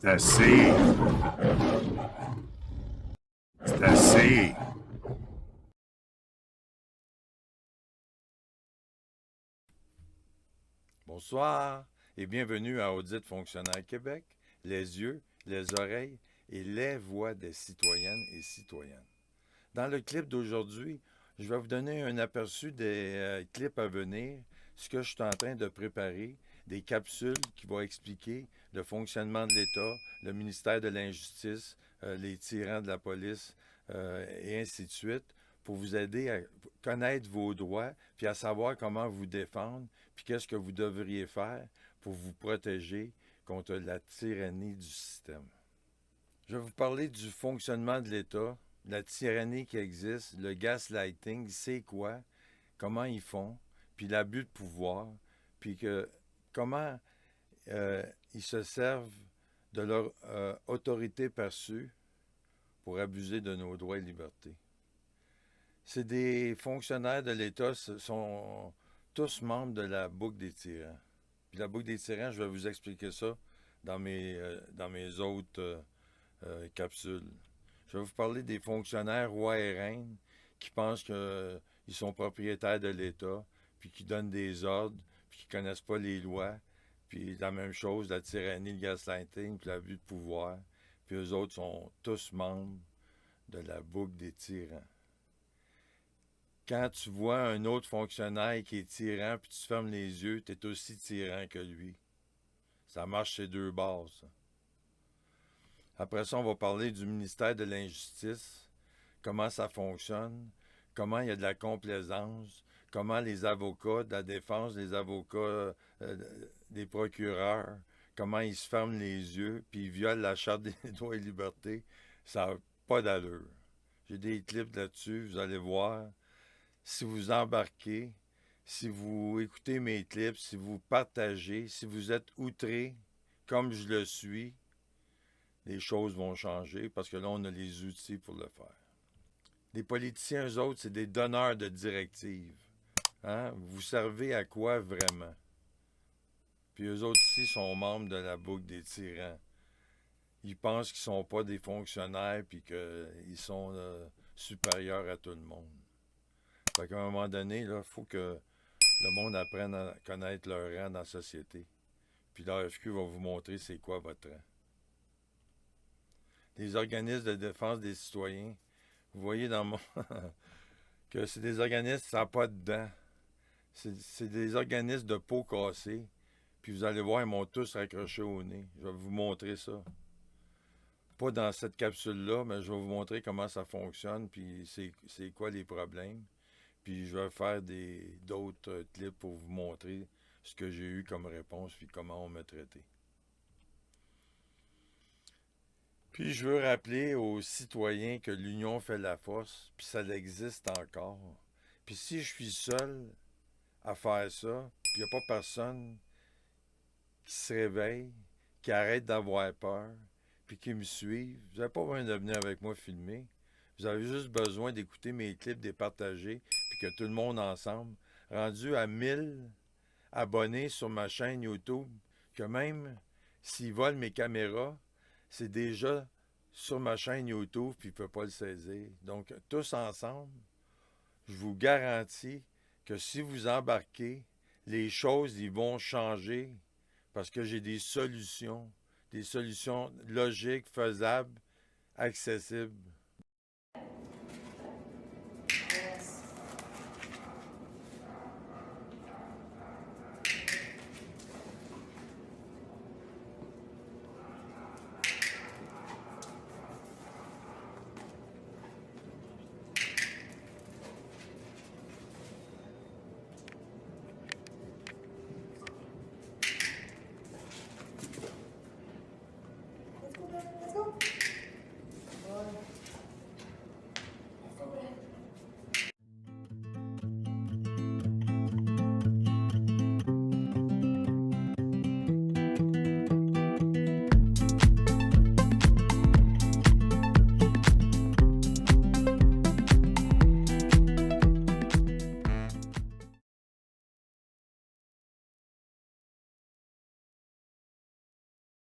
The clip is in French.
assez. C'est assez. Bonsoir et bienvenue à Audit Fonctionnaire Québec, les yeux, les oreilles et les voix des citoyennes et citoyens. Dans le clip d'aujourd'hui, je vais vous donner un aperçu des clips à venir, ce que je suis en train de préparer, des capsules qui vont expliquer le fonctionnement de l'État, le ministère de l'Injustice, les tyrans de la police et ainsi de suite, pour vous aider à connaître vos droits, puis à savoir comment vous défendre, puis qu'est-ce que vous devriez faire pour vous protéger contre la tyrannie du système. Je vais vous parler du fonctionnement de l'État, la tyrannie qui existe, le gaslighting, c'est quoi, comment ils font, puis l'abus de pouvoir, puis comment euh, ils se servent de leur autorité perçue pour abuser de nos droits et libertés. C'est des fonctionnaires de l'État, ce sont tous membres de la boucle des tyrans. Puis la boucle des tyrans, je vais vous expliquer ça dans mes autres capsules. Je vais vous parler des fonctionnaires rois et reines qui pensent qu'ils sont propriétaires de l'État, puis qui donnent des ordres, puis qui connaissent pas les lois, puis la même chose, la tyrannie, le gaslighting, puis l'abus de pouvoir. Puis eux autres sont tous membres de la boucle des tyrans. Quand tu vois un autre fonctionnaire qui est tyran, puis tu fermes les yeux, tu es aussi tyran que lui. Ça marche ces deux bases. Après ça, on va parler du ministère de l'Injustice, comment ça fonctionne, comment il y a de la complaisance, comment les avocats de la défense, les avocats des procureurs, comment ils se ferment les yeux, puis ils violent la Charte des droits et libertés. Ça n'a pas d'allure. J'ai des clips là-dessus, vous allez voir. Si vous embarquez, si vous écoutez mes clips, si vous partagez, si vous êtes outré, comme je le suis, les choses vont changer parce que là, on a les outils pour le faire. Les politiciens, eux autres, c'est des donneurs de directives. Hein? Vous servez à quoi vraiment? Puis eux autres ici sont membres de la boucle des tyrans. Ils pensent qu'ils ne sont pas des fonctionnaires puis qu'ils sont supérieurs à tout le monde. Fait qu'à un moment donné, il faut que le monde apprenne à connaître leur rang dans la société. Puis l'AFQ va vous montrer c'est quoi votre rang. Les organismes de défense des citoyens, vous voyez dans mon... que c'est des organismes, ça n'a pas de dents. C'est des organismes de peau cassée. Puis vous allez voir, ils m'ont tous raccroché au nez. Je vais vous montrer ça. Pas dans cette capsule-là, mais je vais vous montrer comment ça fonctionne, puis c'est quoi les problèmes. Puis je vais faire d'autres clips pour vous montrer ce que j'ai eu comme réponse, puis comment on m'a traité. Puis je veux rappeler aux citoyens que l'union fait la force, puis ça existe encore. Puis si je suis seul à faire ça, puis il n'y a pas personne qui se réveille, qui arrête d'avoir peur, puis qui me suivent, vous n'avez pas besoin de venir avec moi filmer. Vous avez juste besoin d'écouter mes clips, de les partager, puis que tout le monde ensemble, rendu à 1000 abonnés sur ma chaîne YouTube, que même s'ils volent mes caméras, c'est déjà sur ma chaîne YouTube, puis ils ne peuvent pas le saisir. Donc, tous ensemble, je vous garantis que si vous embarquez, les choses ils vont changer parce que j'ai des solutions logiques, faisables, accessibles.